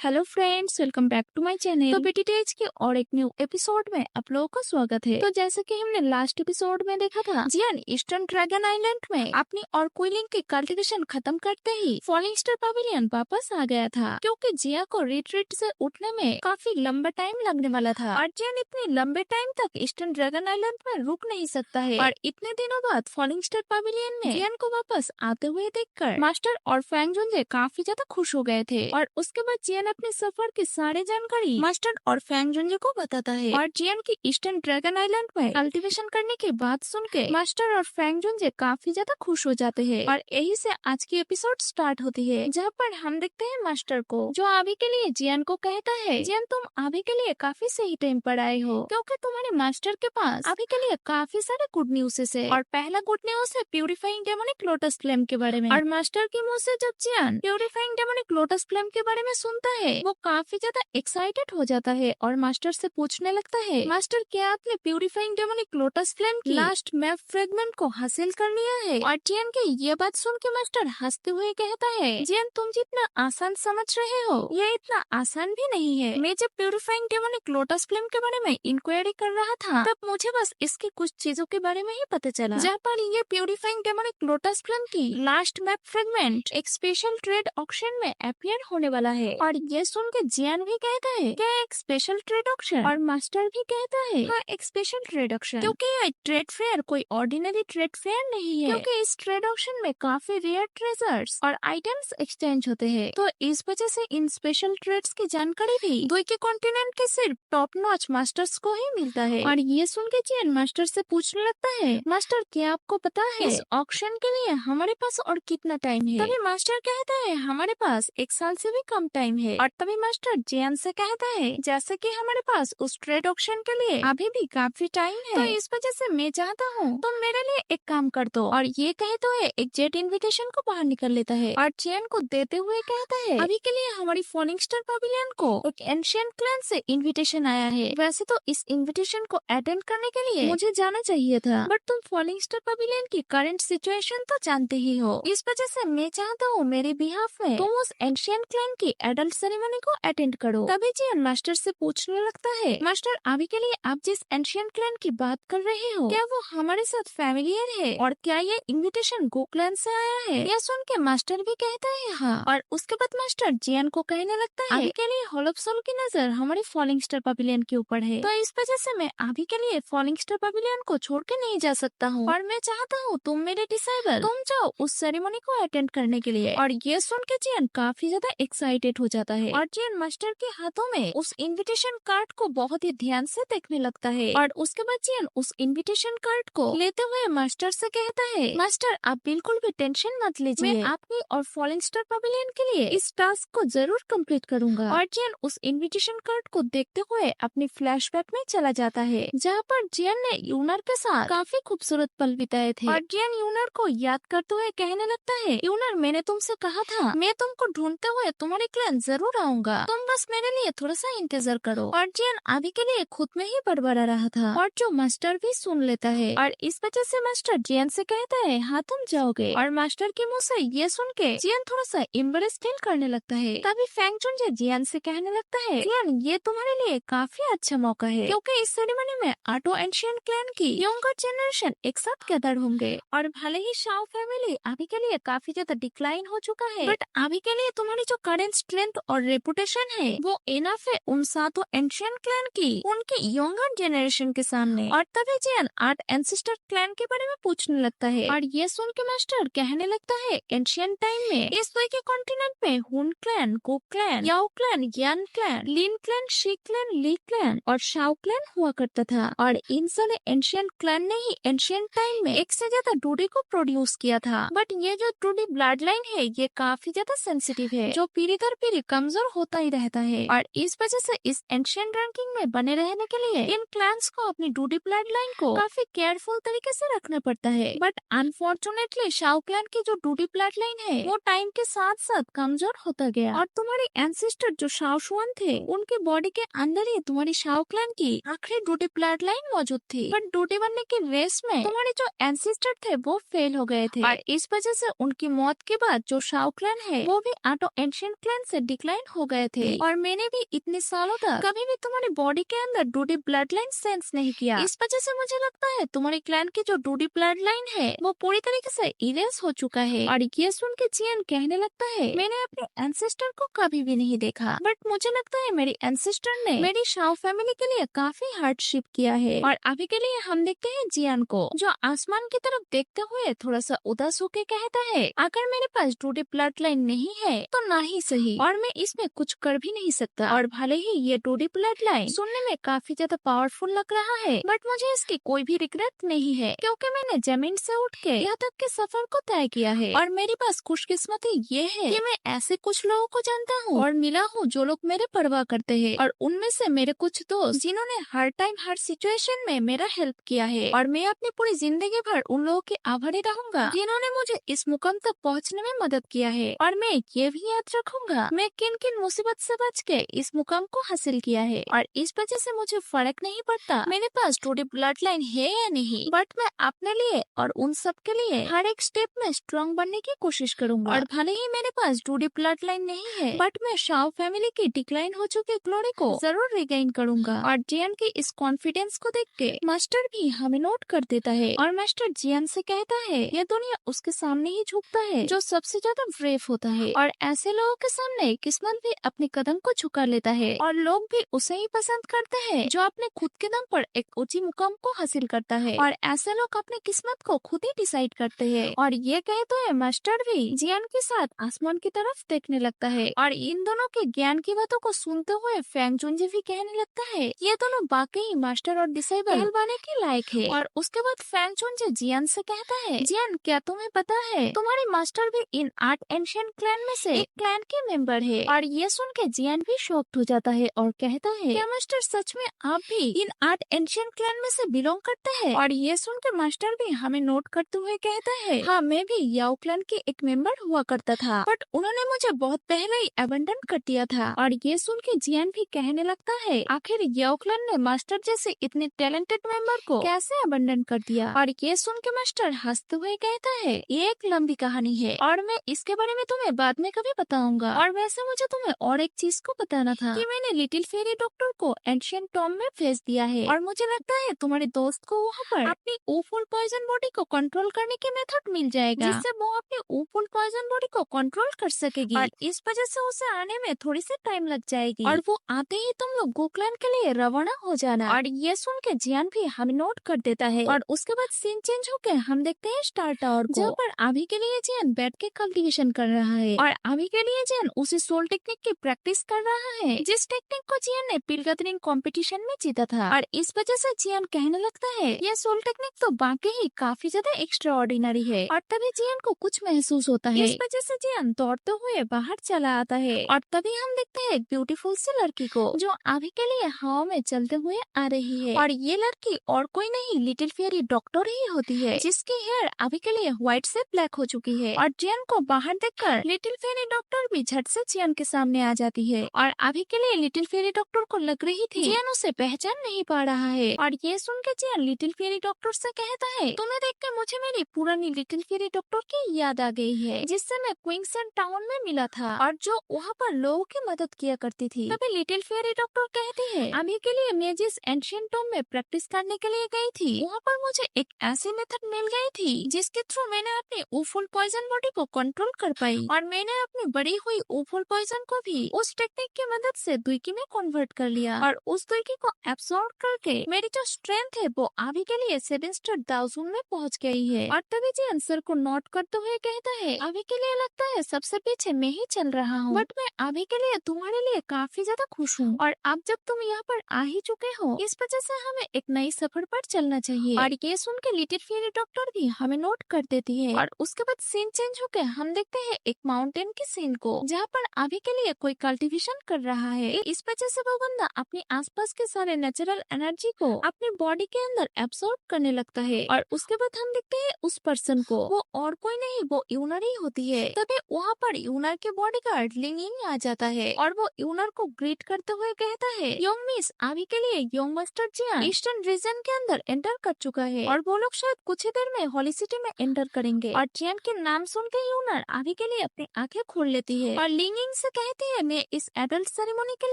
Hello friends, welcome back to my channel. तो BTTH के और एक न्यू एपिसोड में आप लोगों का स्वागत है। तो जैसे कि हमने लास्ट एपिसोड में देखा था, जियान ईस्टर्न ड्रैगन आइलैंड में अपनी और क्विलिंग की कल्टीवेशन खत्म करते ही फॉलिंग स्टार पवेलियन वापस आ गया था, क्योंकि जिया को रिट्रीट से उठने में काफी लंबा टाइम लगने वाला था और जियान इतने लंबे टाइम तक ईस्टर्न ड्रैगन आइलैंड में रुक नहीं सकता है। और इतने दिनों बाद फॉलिंग स्टार पवेलियन में जियान को वापस आते हुए देखकर मास्टर और फैंग जुनजे काफी ज्यादा खुश हो गए थे। और उसके बाद जियान अपने सफर की सारी जानकारी मास्टर और फैंग जुनजे को बताता है। और जियान की ईस्टर्न ड्रैगन आइलैंड में कल्टीवेशन करने की बात सुन के मास्टर और फैंग जुनजे काफी ज्यादा खुश हो जाते हैं। और यही से आज की एपिसोड स्टार्ट होती है, जहाँ पर हम देखते हैं मास्टर को, जो अभी के लिए जियान को कहता है, जियान तुम अभी के लिए काफी सही टाइम पर आए हो, क्योंकि तुम्हारे मास्टर के पास अभी के लिए काफी सारे गुड न्यूज है। और पहला गुड न्यूज है प्यूरिफाइंग डेमोनिक लोटस फ्लेम के बारे में। और मास्टर की मुंह से जब जियान प्यूरिफाइंग डेमोनिक लोटस फ्लेम के बारे में सुनता है, वो काफी ज्यादा एक्साइटेड हो जाता है और मास्टर से पूछने लगता है, मास्टर क्या आपने प्यूरिफाइंग डेमोनिक लोटस फ्लेम की लास्ट मैप फ्रेगमेंट को हासिल कर लिया है? और जियान के ये बात सुन के मास्टर हंसते हुए कहता है, जियान तुम जितना आसान समझ रहे हो, ये इतना आसान भी नहीं है। मैं जब प्यूरिफाइंग डेमोनिक लोटस फ्लेम के बारे में इंक्वायरी कर रहा था, तब मुझे बस इसकी कुछ चीजों के बारे में ही पता चला, जहाँ पर ये प्यूरिफाइंग डेमोनिक लोटस फ्लेम की लास्ट मैप फ्रेगमेंट एक स्पेशल ट्रेड ऑक्शन में अपियर होने वाला है। और ये सुन के जियान भी कहता है, क्या एक स्पेशल ट्रेड ऑक्शन? और मास्टर भी कहता है, हाँ एक स्पेशल ट्रेड ऑक्शन, क्योंकि ये ट्रेड फेयर कोई ऑर्डिनरी ट्रेड फेयर नहीं है, क्योंकि इस ट्रेड ऑक्शन में काफी रेयर ट्रेजर्स और आइटम्स एक्सचेंज होते हैं। तो इस वजह से इन स्पेशल ट्रेड्स की जानकारी भी दुई के कॉन्टिनेंट के सिर्फ टॉप नॉच मास्टर्स को ही मिलता है। और ये सुन के जियान मास्टर से पूछने लगता है, मास्टर क्या आपको पता है इस ऑक्शन के लिए हमारे पास और कितना टाइम है? तभी मास्टर कहता है, हमारे पास 1 साल से भी कम टाइम है। और तभी मास्टर जियान से कहता है, जैसे कि हमारे पास उस ट्रेड ऑक्शन के लिए अभी भी काफी टाइम है, तो इस वजह से मैं चाहता हूँ तुम मेरे लिए एक काम कर दो। और ये कहते हुए एक जेट इन्विटेशन को बाहर निकल लेता है और जियान को देते हुए कहता है, अभी के लिए हमारी फॉलिंग स्टार पवेलियन को एक एंशिएंट क्लैन से इन्विटेशन आया है। वैसे तो इस इन्विटेशन को अटेंड करने के लिए मुझे जाना चाहिए था, बट तुम फॉलिंग स्टार पवेलियन की करंट सिचुएशन तो जानते ही हो, इस वजह से मैं चाहता हूँ मेरे बिहाफ में तुम उस एंशिएंट क्लैन की एडल्ट सेरेमनी को अटेंड करो। तभी जियान मास्टर से पूछने लगता है, मास्टर अभी के लिए आप जिस एंशिएंट क्लैन की बात कर रहे हो, क्या वो हमारे साथ फैमिलियर है? और क्या ये इन्विटेशन गो क्लैन से आया है? यह सुन के मास्टर भी कहता है हाँ। और उसके बाद मास्टर जियान को कहने लगता है, अभी के लिए होल ऑफ सोल की नजर हमारी फॉलिंग स्टार पवेलियन के ऊपर है, तो इस वजह से मैं अभी के लिए फॉलिंग स्टार पवेलियन को छोड़ के नहीं जा सकता हूँ, और मैं चाहता हूँ तुम मेरे डिसाइबल तुम जाओ उस सेरेमनी को अटेंड करने के लिए। और ये सुन के जियान काफी ज्यादा एक्साइटेड हो जाता है और जियान मास्टर के हाथों में उस इन्विटेशन कार्ड को बहुत ही ध्यान से देखने लगता है। और उसके बाद जियान उस इन्विटेशन कार्ड को लेते हुए मास्टर से कहता है, मास्टर आप बिल्कुल भी टेंशन मत लीजिए, मैं आपकी और फॉलिंग स्टार पवेलियन के लिए इस टास्क को जरूर कंप्लीट करूंगा। और जियान उस इन्विटेशन कार्ड को देखते हुए अपनी फ्लैशबैक में चला जाता है, जहाँ पर जियान ने यूनर के साथ काफी खूबसूरत पल बिताए थे। और जियान यूनर को याद करते हुए कहने लगता है, यूनर मैंने तुमसे कहा था मैं तुमको ढूंढते हुए तुम्हारे क्लैन जरूर आऊंगा, तुम बस मेरे लिए थोड़ा सा इंतजार करो। और जियान अभी के लिए खुद में ही बड़बड़ा रहा था, और जो मास्टर भी सुन लेता है, और इस वजह से मास्टर जियान से कहता है, हाँ तुम जाओगे। और मास्टर के मुंह से ये सुन के जियान थोड़ा सा एम्बरेस फील करने लगता है। तभी फैंग जुनजे जियान से कहने लगता है, जियान ये तुम्हारे लिए काफी अच्छा मौका है, क्योंकि इस सेरेमनी में आटो एंशिएंट क्लैन की यंगर जनरेशन एक साथ गैदर होंगे। और भले ही शाओ फैमिली अभी के लिए काफी ज्यादा डिक्लाइन हो चुका है, बट अभी के लिए तुम्हारी जो करंट स्ट्रेंथ और रेपुटेशन है वो इनफ है उन सातों एंशिएंट क्लैन की उनके यंगर जनरेशन के सामने। और तभी जियान 8 एंसेस्टर क्लैन के बारे में पूछने लगता है, और ये सुन के मास्टर कहने लगता है, एंशिएंट टाइम में इस दुई के कॉन्टिनेंट में Hun clan, Gu clan, Yao clan, Yan clan, Lin clan, Shi clan, Li clan और शाओ क्लैन हुआ करता था। और इन सारे एंशिएंट क्लैन ने ही एंशिएंट टाइम में एक से ज्यादा डूडी को प्रोड्यूस किया था। बट ये जो डूडी ब्लड लाइन है ये काफी ज्यादा सेंसिटिव है, जो पीढ़ी दर पीढ़ी कमजोर होता ही रहता है। और इस वजह से इस एंशिएंट रैंकिंग में बने रहने के लिए इन क्लैंस को अपनी डूडी ब्लड लाइन को काफी केयरफुल तरीके से रखना पड़ता है। बट अनफॉर्चुनेटली शाओ क्लैन की जो डूडी ब्लड लाइन है वो टाइम के साथ साथ कमजोर होता गया, और तुम्हारे एंसेस्टर जो शाओ शुआन थे उनके बॉडी के अंदर ही तुम्हारी शाओ क्लैन की आखिरी डूडी ब्लड लाइन मौजूद थी। बट डूडी बनने की रेस में तुम्हारे जो एंसेस्टर थे वो फेल हो गए थे, और इस वजह से उनकी मौत के बाद जो शाओ क्लैन है वो भी आटो एंशिएंट क्लैन से डिक्लेयर डिक्लाइन हो गए थे और मैंने भी इतने सालों तक कभी भी तुम्हारी बॉडी के अंदर डूडी ब्लड लाइन सेंस नहीं किया। इस वजह से मुझे लगता है तुम्हारे क्लैन की जो डूडी ब्लड लाइन है वो पूरी तरीके से इरेज हो चुका है। और ये सुन के जियान कहने लगता है मैंने अपने एंसेस्टर को कभी भी नहीं देखा, बट मुझे लगता है मेरी एंसेस्टर ने मेरी शाओ फैमिली के लिए काफी हार्डशिप किया है। और अभी के लिए हम देखते हैं जियान को जो आसमान की तरफ देखते हुए थोड़ा सा उदास होके कहता है अगर मेरे पास डूडी ब्लड लाइन नहीं है तो ना ही सही, और मैं इसमें कुछ कर भी नहीं सकता। और भले ही ये डूडी ब्लड लाइन सुनने में काफी ज्यादा पावरफुल लग रहा है, बट मुझे इसकी कोई भी रिग्रेट नहीं है क्योंकि मैंने जमीन से उठ के यहाँ तक के सफर को तय किया है। और मेरे पास खुशकिस्मती ये है कि मैं ऐसे कुछ लोगों को जानता हूँ और मिला हूँ जो लोग मेरे परवाह करते हैं, और उनमें से मेरे कुछ दोस्त जिन्होंने हर टाइम हर सिचुएशन में मेरा हेल्प किया है। और मैं अपनी पूरी जिंदगी भर उन लोगों के आभारी रहूंगा जिन्होंने मुझे इस मुकाम तक पहुँचने में मदद किया है। और मैं ये भी याद रखूंगा मैं किन किन मुसीबत से बच के इस मुकाम को हासिल किया है। और इस वजह से मुझे फर्क नहीं पड़ता मेरे पास टूडी ब्लड लाइन है या नहीं, बट मैं अपने लिए और उन सब के लिए हर एक स्टेप में स्ट्रॉन्ग बनने की कोशिश करूंगा। और भले ही मेरे पास टूडी ब्लड लाइन नहीं है, बट मैं शाओ फैमिली की डिक्लाइन हो चुकी ग्लोरी को जरूर रिगेन करूंगा। और जियान की इस कॉन्फिडेंस को देख के मास्टर भी हमें नोट कर देता है और मास्टर जियान से कहता है यह दुनिया उसके सामने ही झुकता है जो सबसे ज्यादा ब्रेव होता है, और ऐसे लोगों के सामने किस्मत भी अपने कदम को झुका लेता है और लोग भी उसे ही पसंद करते हैं जो अपने खुद के दम पर एक ऊंची मुकाम को हासिल करता है। और ऐसे लोग अपनी किस्मत को खुद ही डिसाइड करते हैं। और ये कहते हुए मास्टर भी जियान के साथ आसमान की तरफ देखने लगता है। और इन दोनों के ज्ञान की बातों को सुनते हुए फैंग जुनजी भी कहने लगता है ये दोनों वाकई मास्टर और डिसेबल कहलवाने के लायक है। और उसके बाद फैंग जुनजी जियान से कहता है जियान क्या तुम्हें पता है तुम्हारे मास्टर भी इन 8 एंशिएंट क्लैन में से एक क्लैन के मेंबर है। और ये सुन के जियान भी शॉक्ड हो जाता है और कहता है क्या मास्टर सच में आप भी इन 8 एंशिएंट क्लैन में से बिलोंग करते हैं। और ये सुनकर मास्टर भी हमें नोट करते हुए कहता है हाँ मैं भी याओ क्लैन के एक मेंबर हुआ करता था, बट उन्होंने मुझे बहुत पहले ही अबंडन कर दिया था। और ये सुन के जियान भी कहने लगता है आखिर याओ क्लैन ने मास्टर जैसे इतने टैलेंटेड मेंबर को कैसे अबंडन कर दिया। और ये सुन के मास्टर हंसते हुए कहता है ये एक लंबी कहानी है और मैं इसके बारे में तुम्हें बाद में कभी बताऊंगा। और वैसे मुझे तुम्हें और एक चीज को बताना था कि मैंने लिटिल फेरी डॉक्टर को एंशिएंट टॉम में भेज दिया है और मुझे लगता है तुम्हारे दोस्त को वहाँ पर अपनी ऊफुल पॉइजन बॉडी को कंट्रोल करने की मेथड मिल जाएगा जिससे वो अपनी ऊफुल पॉइजन बॉडी को कंट्रोल कर सकेगी। और इस वजह से उसे आने में थोड़ी सी टाइम लग जाएगी और वो आते ही तुम लोग गोक्लैन के लिए रवाना हो जाना। और ये सुन के जियान भी हमें नोट कर देता है। और उसके बाद सीन चेंज होकर हम देखते हैं स्टार टावर को जहाँ पर अभी के लिए जियान बैठ के कल्टिवेशन कर रहा है और अभी के लिए जियान उसी सोल टेक्निक की प्रैक्टिस कर रहा है जिस टेक्निक को जियान ने पिल गैदरिंग कंपटीशन में जीता था। और इस वजह से जियान कहने लगता है ये सोल टेक्निक तो बाकी ही काफी ज्यादा एक्स्ट्रा ऑर्डिनरी है। और तभी जियान को कुछ महसूस होता है। इस वजह से जियान दौड़ते हुए बाहर चला आता है और तभी हम देखते हैं एक ब्यूटीफुल सी लड़की को जो अभी के लिए हवा में चलते हुए आ रही है। और ये लड़की और कोई नहीं लिटिल फेरी डॉक्टर ही होती है जिसकी हेयर अभी के लिए व्हाइट से ब्लैक हो चुकी है। और जियान को बाहर देखकर लिटिल फेरी डॉक्टर भी झट से जियान के सामने आ जाती है। और अभी के लिए लिटिल फेरी डॉक्टर को लग रही थी जियान उसे पहचान नहीं पा रहा है। और ये सुन के जियान लिटिल फेरी डॉक्टर से कहता है तुम्हें देख कर मुझे मेरी पुरानी लिटिल फेरी डॉक्टर की याद आ गई है जिससे मैं क्विंसन टाउन में मिला था और जो वहाँ पर लोगों की मदद किया करती थी। तभी लिटिल फेरी डॉक्टर कहती है अभी के लिए मैं जिस एंशिएंट टॉम में प्रैक्टिस करने के लिए गई थी वहाँ पर मुझे एक ऐसी मेथड मिल गई थी जिसके थ्रू मैंने अपनी ऊफुल पॉइजन बॉडी को कंट्रोल कर पाई और मैंने अपनी बड़ी हुई ऊफुल पॉइजन को भी उस टेक्निक की मदद से दुईकी में कन्वर्ट कर लिया और उस दुईकी को एब्सॉर्ब करके मेरी जो स्ट्रेंथ है वो अभी के लिए 7 स्टार दाउजून में पहुँच गई है। और तभी जी आंसर को नोट करते हुए कहता है अभी के लिए लगता है सबसे पीछे मैं ही चल रहा हूँ, बट मैं अभी के लिए तुम्हारे लिए काफी ज्यादा खुश हूँ और अब जब तुम यहाँ पर आ ही चुके हो इस वजह से हमें एक नई सफर पर चलना चाहिए। और ये सुन के लिटिल फेरी डॉक्टर भी हमें नोट कर देती है। और उसके बाद सीन चेंज होकर हम देखते हैं एक माउंटेन की सीन को जहाँ पर अभी के लिए कोई कल्टीवेशन कर रहा है। इस वजह से वो बंदा अपने आसपास के सारे नेचुरल एनर्जी को अपनी बॉडी के अंदर एब्सॉर्ब करने लगता है। और उसके बाद हम देखते हैं उस पर्सन को वो और कोई नहीं वो यूनर ही होती है। तभी वहाँ पर यूनर के बॉडी गार्ड लिंगिंग आ जाता है और वो यूनर को ग्रीट करते हुए कहता है योंग मिस अभी के लिए योंग मास्टर जियान ईस्टर्न रीजन के अंदर एंटर कर चुका है और वो लोग शायद कुछ ही देर में होली सिटी में एंटर करेंगे। और जियान के नाम सुन के यूनर अभी के लिए अपनी आंखें खोल लेती है और लिंगिंग से कहती है मैं इस एडल्ट सेरेमनी के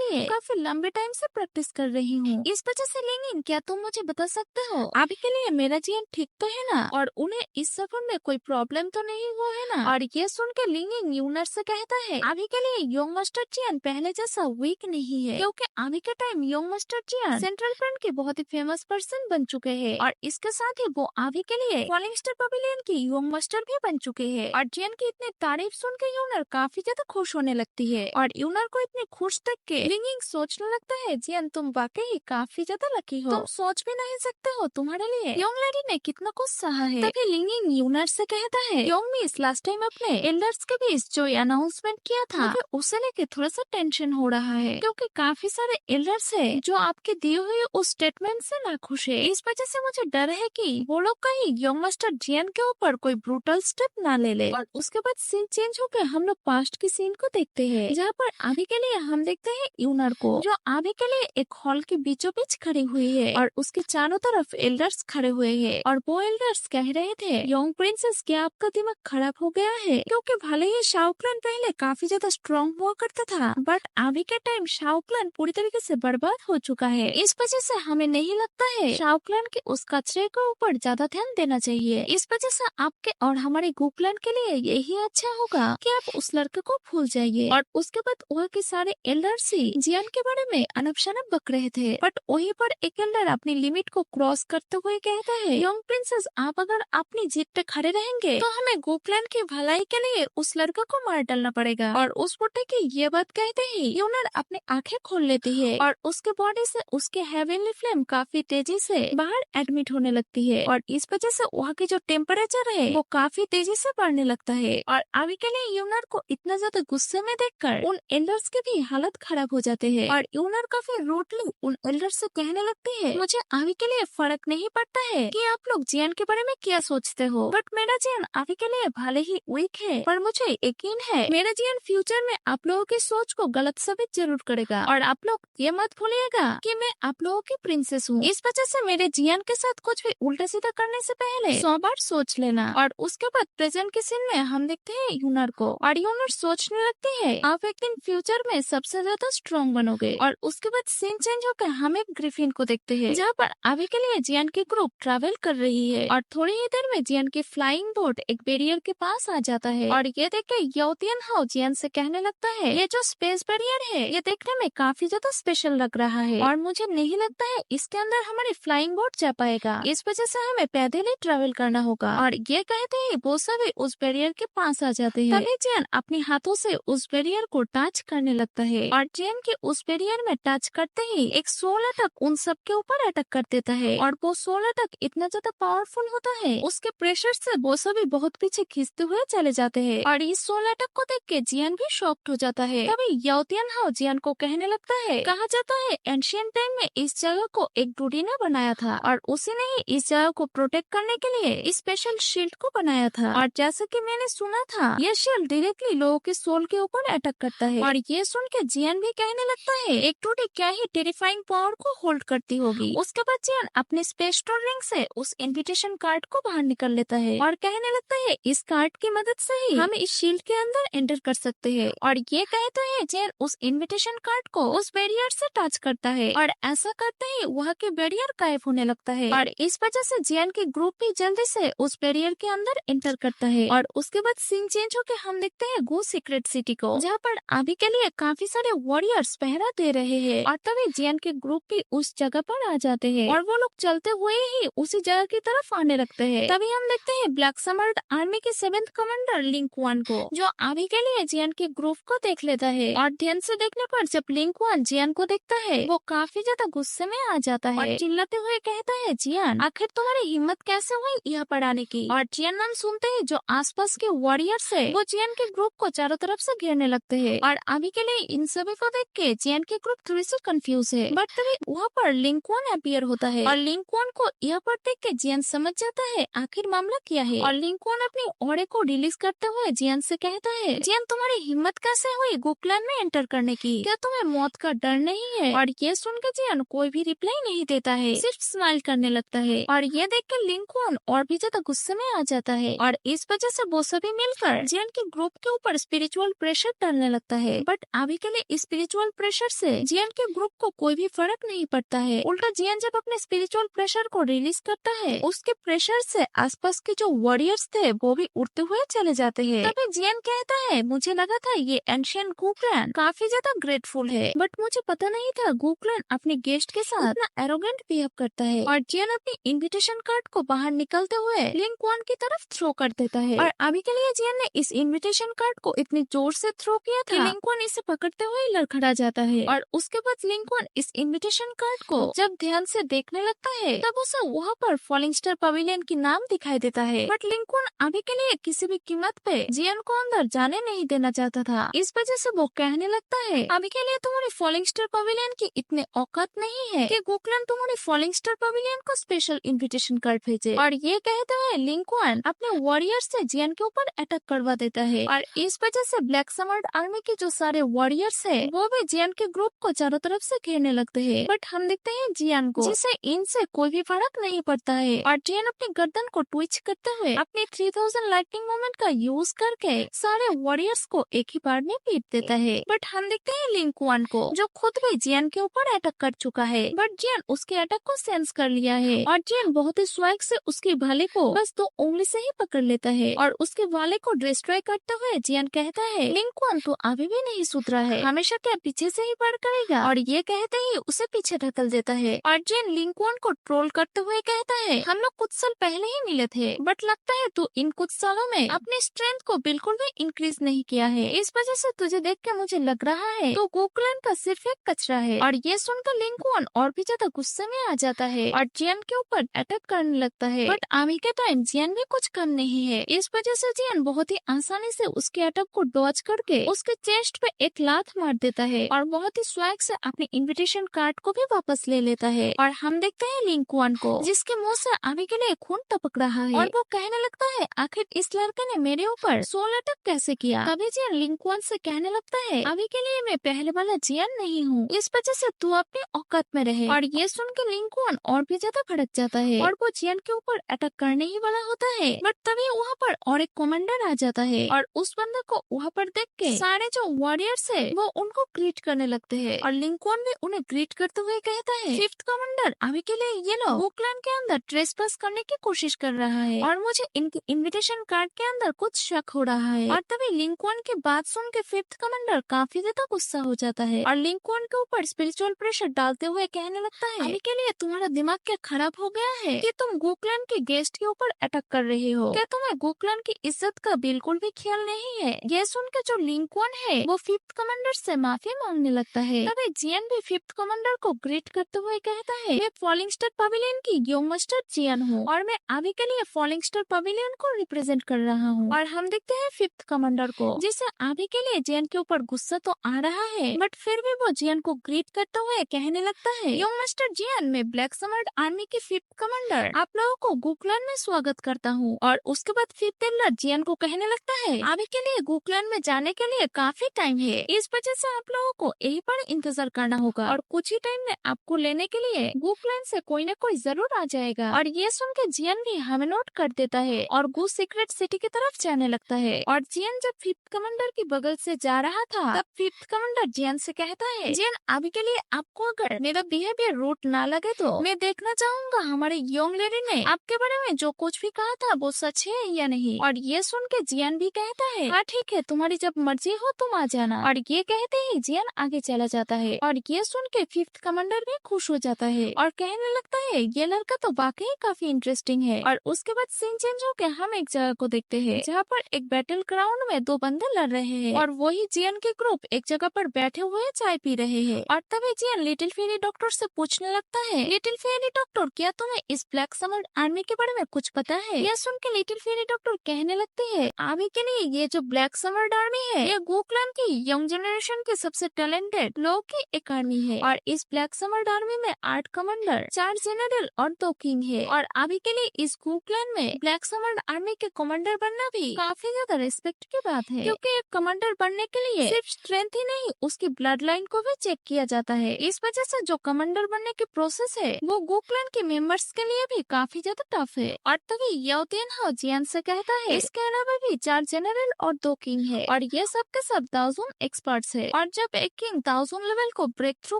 लिए काफी लंबे टाइम से प्रैक्टिस कर रही हूँ, इस वजह से लिंगिन क्या तुम मुझे बता सकते हो अभी के लिए मेरा जियन ठीक तो है ना, और उन्हें इस सफर में कोई प्रॉब्लम तो नहीं हुआ है ना। और ये सुन के लिंगिन यूनर से कहता है अभी के लिए योंग मास्टर जियन पहले जैसा वीक नहीं है, क्योंकि अभी के टाइम योंग मास्टर जियन सेंट्रल फ्रंट के बहुत ही फेमस पर्सन बन चुके हैं, और इसके साथ ही वो अभी के लिए फॉलिंग स्टार पवेलियन की योंग मास्टर भी बन चुके हैं। और जियन की इतनी तारीफ सुन के यूनर काफी ज्यादा खुश होने लगती है, और यूनर को इतनी खुश देख के लिंगिन सोचने लगता है जियन तुम वाकई काफी ज्यादा लकी हो, तुम सोच भी नहीं सकते हो तुम्हारे लिए योंग लेडी ने कितना कुछ सहा है। तभी लिंगिन यूनर से कहता है योंग मिस लास्ट टाइम अपने एल्डर्स के बीच जो अनाउंसमेंट किया था उसे लेके थोड़ा सा टेंशन हो रहा है, क्योंकि काफी सारे एल्डर्स है जो आपके दिए हुए उस स्टेटमेंट से नाखुश है। इस वजह से मुझे डर है कि वो लोग कहीं योंग मास्टर जियन के ऊपर कोई ब्रूटल स्टेप ना ले ले। और उसके बाद सीन चेंज होकर हम लोग पास्ट की सीन को देखते हैं, जहाँ पर अभी के लिए हम देखते हैं यूनर को जो अभी के लिए एक हॉल के बीचों बीच खड़ी हुई है, और उसके चारों तरफ एल्डर्स खड़े हुए हैं, और वो एल्डर्स कह रहे थे योंग प्रिंसेस क्या आपका दिमाग खराब हो गया है, क्योंकि भले ही शाओक्लान पहले काफी ज्यादा स्ट्रॉन्ग हुआ करता था, बट अभी के टाइम शाओक्लान पूरी तरीके से बर्बाद हो चुका है। इस वजह से हमें नहीं लगता है शाओक्लान के उस कचरे के ऊपर ज्यादा ध्यान देना चाहिए। इस वजह से आपके और हमारे गुकलान के लिए यही अच्छा होगा कि आप उस लड़के को भूल जाइए। और उसके बाद वहाँ के सारे एल्डर्स ही जियन के बारे में अनबशनब बक रहे थे, बट वहीं पर एक एल्डर अपनी लिमिट को क्रॉस करते हुए कहता है योंग प्रिंसेस आप अगर अपनी जीत पे खड़े रहेंगे तो हमें गुकलान की भलाई के लिए उस लड़के को मार डालना पड़ेगा। और उस बुड्ढे की ये बात कहते ही यूनर अपनी आंखें खोल लेती है, और उसके बॉडी से उसके हेवनली फ्लेम काफी तेजी से बाहर एडमिट होने लगती है, और इस वजह से वहाँ की जो टेम्परेचर है वो काफी तेजी से बढ़ने लगता है। और अभी के लिए यूनर को इतना ज्यादा गुस्से में देखकर उन एल्डर्स की भी हालत खराब हो जाते हैं, और यूनर काफी रूडली उन एल्डर्स से कहने लगती है मुझे अभी के लिए फर्क नहीं पड़ता है कि आप लोग जियन के बारे में क्या सोचते हो, बट मेरा जियन अभी के लिए भले ही वीक है पर मुझे यकीन है मेरा जियन फ्यूचर में आप लोगों की सोच को गलत साबित जरूर करेगा, और आप लोग ये मत भूलिएगा कि मैं आप लोगों की प्रिंसेस हूँ। इस वजह से मेरे जियन के साथ कुछ भी उल्टा सीधा करने से पहले 100 बार सोच लेना। और उसके बाद प्रेजेंट के सीन में हम देखते हैं यूनर को, और यूनर सोचने लगती है आप एक दिन फ्यूचर में सबसे ज्यादा स्ट्रॉन्ग बनोगे। और उसके बाद सीन चेंज होकर हम एक ग्रिफिन को देखते हैं, जहाँ पर अभी के लिए जियन की ग्रुप ट्रैवल कर रही है, और थोड़ी ही देर में जियन की फ्लाइंग बोट एक बैरियर के पास आ जाता है, और ये देख के याओतियन हाओ जियन से कहने लगता है ये जो स्पेस बैरियर है ये देखने में काफी ज्यादा स्पेशल लग रहा है, और मुझे नहीं लगता है इसके अंदर हमारी फ्लाइंग बोट जा पाएगा, इस वजह से हमें पैदल ही ट्रैवल करना होगा। और ये कहते ही वो सभी उस बैरियर के पास आ जाते हैं। तभी जियन अपने हाथों से उस बैरियर को टच करने लगता है, और जियन के उस बैरियर में टच करते ही एक सोल अटैक उन सब के ऊपर अटैक कर देता है, और वो सोल अटैक इतना ज्यादा पावरफुल होता है उसके प्रेशर से वो सभी बहुत पीछे खींचते हुए चले जाते हैं, और इस सोल अटैक को देख के जियन भी शॉक्ड हो जाता है। तभी याओतियन हाओ जियन को कहने लगता है कहा जाता है एंशिएंट टाइम में इस जगह को एक डूडी ने बनाया था, और उसी ने ही इस जगह को प्रोटेक्ट करने के लिए स्पेशल शील्ड को बनाया था, और जैसा कि मैंने सुना था ये शील्ड डायरेक्टली लोगों के सोल के ऊपर अटैक करता है। और ये सुन के जियन भी कहने लगता है एक डूडी क्या ही टेरिफाइंग पावर को होल्ड करती होगी। उसके बाद जियन अपने स्पेस स्टोर रिंग से उस इन्विटेशन कार्ड को बाहर निकल लेता है, और कहने लगता है इस कार्ड की मदद से ही हम इस शील्ड के अंदर एंटर कर सकते हैं। और ये कहते हैं जियन उस इन्विटेशन कार्ड को उस बैरियर से टच करता है, और ऐसा करते ही वहाँ के बैरियर गायब होने लगता है, और इस वजह से जियन की ग्रुप भी जल्दी से उस बैरियर के अंदर एंटर करता है। और उसके बाद सीन चेंज होकर हम देखते हैं गो सीक्रेट सिटी को, जहाँ पर अभी के लिए काफी सारे वॉरियर्स पहरा दे रहे हैं, और तभी जियन के ग्रुप भी उस जगह पर आ जाते हैं, और वो लोग चलते हुए ही उसी जगह की तरफ आने लगते हैं। तभी हम देखते हैं ब्लैक समर्ड आर्मी के 7th कमांडर लिंक वन को, जो अभी के लिए जियन के ग्रुप को देख लेता है, और ध्यान से देखने पर जब लिंक वन जियन को देखता है वो काफी ज्यादा गुस्से में आ जाता है, और चिल्लाते हुए कहता है जियन आखिर तुम्हारी हिम्मत कैसे हुई यहाँ पर आने की। और जियन नाम सुनते ही जो आसपास के वॉरियर्स है वो जियन के ग्रुप को चारों तरफ से घेरने लगते हैं, और अभी के लिए इन सभी को देख के जियन के ग्रुप थोड़ी सी कंफ्यूज है, बट तभी वहाँ पर लिंक वन अपीयर होता है, और लिंक वन को यहाँ पर देख के जियन समझ जाता है आखिर मामला क्या है। और लिंक वन अपनी ऑरे को रिलीज करते हुए जियन से कहता है जियन तुम्हारी हिम्मत कैसे हुई गुकलान में एंटर करने की, क्या तुम्हें मौत का डर नहीं है। और ये सुन के जियन कोई भी रिप्लाई नहीं देता है, सिर्फ स्माइल करने लगता है, और ये देख के लिंक वन और भी ज्यादा गुस्से में आ जाता है, और इस वजह से वो सभी मिलकर जियन के ग्रुप के ऊपर स्पिरिचुअल प्रेशर डालने लगता है। बट अभी के लिए स्पिरिचुअल प्रेशर से जियान के ग्रुप को कोई भी फर्क नहीं पड़ता है। उल्टा जियान जब अपने स्पिरिचुअल प्रेशर को रिलीज करता है, उसके प्रेशर से आसपास के जो वॉरियर्स थे वो भी उड़ते हुए चले जाते हैं। तभी जियान कहता है, मुझे लगा था ये एंशियंट गुक्लैन काफी ज्यादा ग्रेटफुल है, बट मुझे पता नहीं था गुक्लैन अपने गेस्ट के साथ इतना एरोगेंट बिहेव करता है। और जियान अपनी इनविटेशन कार्ड को बाहर निकलते हुए लिंक्वान की तरफ थ्रो कर देता है। और अभी के लिए जियान ने इस इनविटेशन कार्ड को इतनी जोर से थ्रो किया था कि लिंक्वान इसे पकड़ते हुए लड़खड़ा जाता है। और उसके बाद लिंक्वान इस इनविटेशन कार्ड को जब ध्यान से देखने लगता है, तब उसे वहाँ पर फॉलिंग स्टार पवेलियन की नाम दिखाई देता है। बट लिंक्वान अभी के लिए किसी भी कीमत पे जियान को अंदर जाने नहीं देना चाहता था। इस वजह से वो कहने लगता है, अभी के लिए तुम्हारी फॉलिंग स्टार पवेलियन की इतने औकात नहीं है कि गुक्लैन तुम्हारी फॉलिंग स्टार पवेलियन को स्पेशल इनविटेशन कार्ड भेजे। और ये कहते हुए लिंक्वान अपने वॉरियर से जियान के ऊपर अटैक करवा देता है। और इस वजह से ब्लैक समर्ड आर्मी के जो सारे वॉरियर्स है वो भी जियान के ग्रुप को चारों तरफ से घेरने लगते हैं। बट हम देखते हैं जियान को, जिसे इनसे कोई भी फर्क नहीं पड़ता है। और जियान अपनी गर्दन को ट्विच करते हुए अपने 3000 लाइटनिंग मोमेंट का यूज करके सारे वॉरियर्स को एक ही बार में पीट देता है। बट हम देखते हैं लिंक्वान को, जो खुद भी जियान के ऊपर अटैक कर चुका है, बट जियान उसके अटैक को सेंस कर लिया है। और जियान बहुत ही स्वैग से उसके भाले को बस 2 उंगली से ही पकड़ लेता है। और उसके भाले को डिस्ट्रॉय करते हुए जियान कहता है, लिंक्वान तो अभी भी नहीं सुधरा है, हमेशा क्या पीछे से ही वार करेगा। और ये कहते ही उसे पीछे ढकल देता है। और जियान लिंक्वान को ट्रोल करते हुए कहता है, हम लोग कुछ साल पहले ही मिले थे, बट लगता है तू इन कुछ सालों में अपनी स्ट्रेंथ को बिल्कुल भी इंक्रीज नहीं किया है। इस वजह से तुझे देख के मुझे लग रहा है तो गुक्लैन का सिर्फ एक कचरा है। और ये सुनकर लिंक्वान और भी ज्यादा गुस्से में आ जाता है और जियान के ऊपर अटैक करने लगता है। बट अभी के टाइम जियान भी कुछ कम नहीं है। इस वजह से जियान बहुत ही आसानी से उसके अटैक को डॉज करके उसके चेस्ट पे एक लात मार देता है और बहुत ही स्वैग से अपने इनविटेशन कार्ड को भी वापस ले लेता है। और हम देखते हैं लिंक्वान को, जिसके मुंह से अभी के लिए खून टपक रहा है और वो कहने लगता है, आखिर इस लड़के ने मेरे ऊपर सोल अटैक कैसे किया। तभी जियान लिंक्वान से कहने लगता है, अभी के लिए मैं पहले वाला जियान नहीं हूँ, इस वजह से तू अपनी औकात में रहे। और ये सुन के लिंक्वान और भी ज्यादा भड़क जाता है और वो जियान के ऊपर अटैक करने ही वाला होता है। बट तभी वहाँ पर और एक कमांडर आ जाता है और उस बंदे को वहाँ पर देख के सारे जो वॉरियर्स है वो उनको ग्रीट करने लगते हैं। और लिंक्वान भी उन्हें ग्रीट करते हुए कहता है, 5th कमांडर, अभी के लिए ये लोग गुक्लैन के अंदर ट्रेसपास करने की कोशिश कर रहा है और मुझे इनके इनविटेशन कार्ड के अंदर कुछ शक हो रहा है। और तभी लिंक्वान की बात सुन के 5th कमांडर काफी ज्यादा गुस्सा हो जाता है और लिंक्वान के ऊपर स्पिरिचुअल प्रेशर डालते हुए कहने लगता है, अभी के लिए तुम्हारा दिमाग क्या खराब हो गया है कि तुम गुक्लैन के गेस्ट के ऊपर अटैक कर रहे हो? क्या तुम्हें गुक्लैन की इज्जत का बिल्कुल भी ख्याल नहीं है? ये सुन के जो लिंक्वान है वो 5th कमांडर से माफी मांगने लगता है। तभी जियान भी 5th कमांडर को ग्रीट करते हुए कहता है, मैं फॉलिंग स्टार पवेलियन की यंग मास्टर जियान हूँ और मैं अभी के लिए फॉलिंग स्टार पवेलियन को रिप्रेजेंट कर रहा हूँ। और हम देखते हैं 5th कमांडर को, जिसे अभी के लिए जियान के ऊपर गुस्सा तो आ रहा है, बट फिर भी वो जियान को ग्रीट करते हुए कहने लगता है, यंग मास्टर जियान, मैं ब्लैक समर्ड आर्मी की 5th कमांडर आप लोगों को गुक्लैन में स्वागत करता हूँ। और उसके बाद 5th एल्डर जियान को कहने लगता है, अभी के लिए गुक्लैन में जाने के लिए काफी टाइम है, इस वजह से आप लोगों को यही पर इंतजार करना होगा और कुछ ही टाइम में आपको लेने के लिए गुक्लैन से कोई न कोई जरूर आ जाएगा। और ये सुन के जियान भी हमें नोट कर देता है और गू सीक्रेट सिटी की तरफ जाने लगता है। और जियान जब 5th कमांडर की बगल से जा रहा था, तब 5th कमांडर जियान से कहता है, जियान, अभी के लिए आपको अगर मेरा बिहेवियर रूट ना लगे तो मैं देखना चाहूंगा हमारे यंग लेडी ने आपके बारे में जो कुछ भी कहा था वो सच है या नहीं। और ये सुन के जियान भी कहता है, हाँ ठीक है, तुम्हारी जब मर्जी हो तुम आ जाना। और ये कहते ही जियान आगे चला जाता है और ये सुन के 5th कमांडर भी खुश हो जाता है और कहने लगता है, ये लड़का तो वाकई काफी इंटरेस्टिंग है। और उसके बाद सीन चेंज होके हम एक जगह को देखते हैं जहाँ पर एक बैटल ग्राउंड में 2 बंदे लड़ रहे हैं और वही जियान के ग्रुप एक जगह पर बैठे हुए चाय पी रहे हैं। और तभी जियान लिटिल फेरी डॉक्टर से पूछने लगता है, लिटिल फेरी डॉक्टर, क्या तुम्हें इस ब्लैक समर्ड आर्मी के बारे में कुछ पता है? यह सुन के लिटिल फेरी डॉक्टर कहने लगते हैं, अभी के लिए ये जो ब्लैक समर्ड आर्मी है ये गुक्लैन की यंग जनरेशन के सबसे टैलेंटेड लोग की एक आर्मी है। और इस ब्लैक समर्ड आर्मी में 8 कमांडर, 4 जनरल और 2 किंग है। और अभी के लिए इस गुक्लैन में ब्लैक समर्ड आर्मी के कमांडर बनना भी काफी ज्यादा रिस्पेक्ट की बात है, क्योंकि एक कमांडर बनने के लिए सिर्फ स्ट्रेंथ ही नहीं, उसकी ब्लड लाइन को भी चेक किया जाता है। इस वजह से जो कमांडर बनने की प्रोसेस है वो गुक्लैन के मेंबर्स के लिए भी काफी ज्यादा टफ है। और तभी याओ तिनहो जियान से कहता है, इसके अलावा भी 4 जनरल और 2 किंग है। और ये ये सब के सब दाओजून एक्सपर्ट्स है और जब एक किंग दाओजून लेवल को ब्रेक थ्रू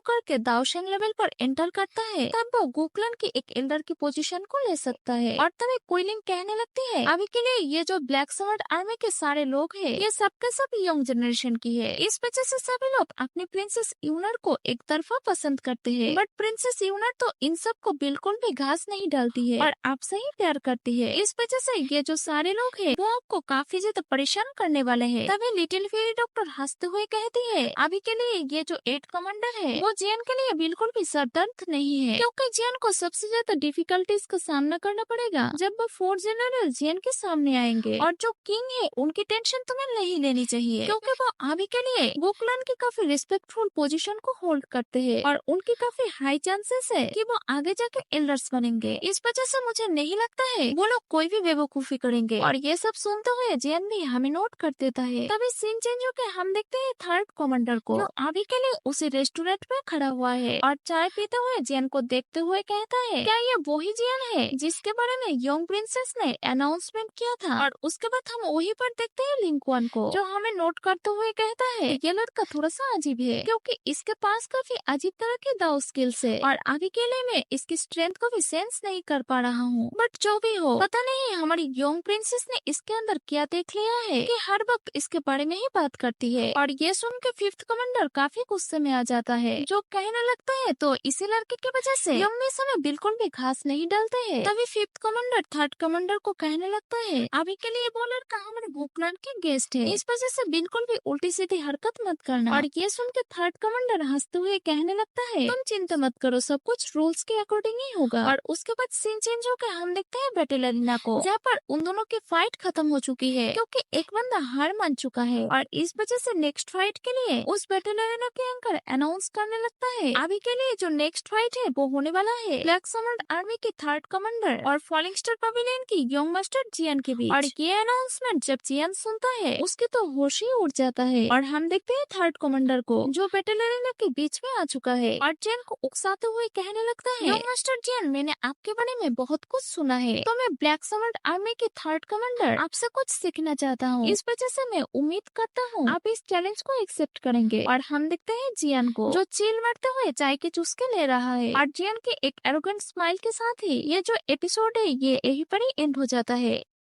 करके दाओशेंग लेवल पर एंटर करता है तब वो गुकलन की एक एल्डर की पोजीशन को ले सकता है। और तभी क्विलिंग कहने लगती है अभी के लिए ये जो ब्लैक समर्ड आर्मी के सारे लोग हैं ये सबके सब यंग जनरेशन की है, इस वजह से सभी लोग अपनी प्रिंसेस यूनर को एक तरफा पसंद करते हैं। बट प्रिंसेस यूनर तो इन सब को बिल्कुल भी घास नहीं डालती है और आपसे ही प्यार करती है। इस वजह से ये जो सारे लोग हैं वो आपको काफी ज्यादा परेशान करने वाले हैं। तभी लिटिल फेरी डॉक्टर हंसते हुए कहती है अभी के लिए ये जो 8 कमांडर है वो जियन के लिए बिल्कुल भी सरदर्द नहीं है, क्योंकि जियन को सबसे ज्यादा डिफिकल्टीज का सामना करना पड़ेगा जब वो 4 जनरल जियन के सामने आएंगे। और जो किंग है उनकी टेंशन तुम्हें नहीं लेनी चाहिए, क्योंकि वो अभी के लिए वुकलन की काफी रिस्पेक्टफुल पोजीशन को होल्ड करते हैं और उनकी काफी हाई चांसेस है कि वो आगे जाके एल्डर्स बनेंगे। इस वजह से मुझे नहीं लगता है वो लोग कोई भी बेवकूफी करेंगे। और ये सब सुनते हुए जियन भी हमें नोट कर देता है। तभी सीन चेंज होकर हम देखते हैं 3rd कमांडर को, जो अभी के लिए उसी रेस्टोरेंट में खड़ा हुआ है और चाय पीते हुए जियन को देखते हुए कहता है क्या ये वही जियन है जिसके बारे में यंग प्रिंसेस ने अनाउंसमेंट किया था। और उसके बाद हम वही पर देखते हैं लिंकवान को, जो हमें नोट करते हुए कहता है ये लड़का थोड़ा सा अजीब है क्योंकि इसके पास काफी अजीब तरह के दाव स्किल्स है और अभी के लिए मैं इसकी स्ट्रेंथ को भी सेंस नहीं कर पा रहा हूँ। बट जो भी हो पता नहीं हमारी यंग प्रिंसेस ने इसके अंदर क्या देख लिया है कि हर वक्त इसके बारे में ही बात करती है। और ये सुन के 5th कमांडर काफी गुस्से में आ जाता है, जो कहने लगता है तो इसी लड़के की वजह से यंग में समय बिल्कुल भी घास नहीं डालते हैं। तभी 5th कमांडर 3rd कमांडर को कहने लगता है अभी के लिए वो लड़का हमारे वुकलन के गेस्ट है, इस वजह से बिल्कुल भी उल्टी सीधी हरकत मत करना। और ये सुन के 3rd कमांडर हंसते हुए कहने लगता है तुम चिंता मत करो, सब कुछ रूल्स के अकॉर्डिंग ही होगा। और उसके बाद सीन चेंज होकर हम देखते हैं बैटल एरिना को, जहाँ पर उन दोनों की फाइट खत्म हो चुकी है क्योंकि एक बंदा हार मान चुका है। और इस वजह से नेक्स्ट फाइट के लिए उस बैटल एरिना के एंकर अनाउंस करने लगता है अभी के लिए जो नेक्स्ट फाइट है वो होने वाला है ब्लैक समर्ड आर्मी की 3rd कमांडर और फॉलिंग स्टार पवेलियन की यंग मास्टर जियन के बीच। और ये अनाउंसमेंट जब जियन सुनता है उसके तो होश ही उड़ जाता है और हम देखते हैं 3rd कमांडर को जो बैटल एरिना के बीच में आ चुका है और जियन को उकसाते हुए कहने लगता है यंग मास्टर जियन मैंने आपके बारे में बहुत कुछ सुना है, तो मैं ब्लैक समर्ड आर्मी के 3rd कमांडर आपसे कुछ सीखना चाहता हूँ। इस वजह से मैं उम्मीद करता हूँ आप इस चैलेंज को एक्सेप्ट करेंगे। और हम देखते हैं जियन को जो चील मारते हुए चाय के चुस्के ले रहा है और जियन के एक एरोगेंट स्माइल के साथ ही ये जो एपिसोड है ये यहीं पर ही एंड हो जाता है।